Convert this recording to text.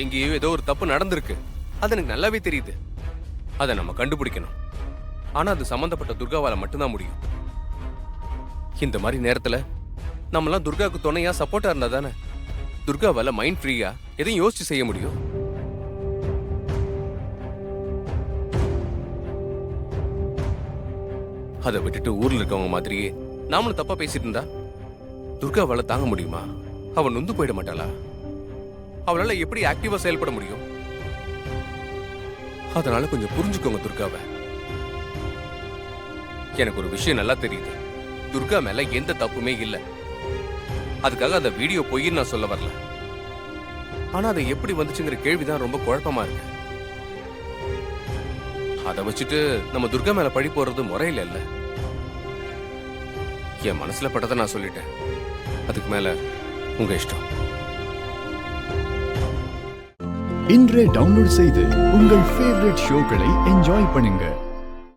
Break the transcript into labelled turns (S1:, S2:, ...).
S1: எங்கேயோ ஏதோ ஒரு தப்பு நடந்திருக்கு. அது எனக்கு நல்லாவே தெரியுது. அதை நம்ம கண்டுபிடிக்கணும். ஆனா அது சம்பந்தப்பட்ட துர்காவால மட்டும்தான் முடியும். இந்த மாதிரி நேரத்துல நம்மலாம் துர்காவுக்கு துணையா சப்போர்ட்டா இருந்தா தானே துர்காவால மைண்ட் ஃப்ரீயா எதையும் யோசிச்சு செய்ய முடியும். அதை விட்டுட்டு ஊர்ல இருக்கவங்க மாதிரியே நாமளும் தப்பா பேசிட்டு இருந்தா துர்காவால தாங்க முடியுமா? அவ நொந்து போயிட மாட்டாளா? அவளால எப்படி ஆக்டிவா செயல்பட முடியும்? அதனால கொஞ்சம் புரிஞ்சுக்கோங்க துர்காவை. எனக்கு ஒரு விஷயம் நல்லா தெரியுது. துர்கா மேல எந்த தப்புமே இல்ல. அதுக்காக அந்த வீடியோ பொய்ன்னு நான் சொல்ல வரல. ஆனா அது எப்படி வந்துச்சுங்கிற கேள்விதான் ரொம்ப குழப்பமா இருக்கு. அதை வச்சுட்டு நம்ம துர்கா மேல பழி போடுறது முறையில இல்ல. என் மனசுல பட்டதை நான் சொல்லிட்டேன். அதுக்கு மேல உங்க இஷ்டம்.
S2: இன்றே டவுன்லோட் செய்து உங்கள் ஃபேவரட் ஷோக்களை என்ஜாய் பண்ணுங்க.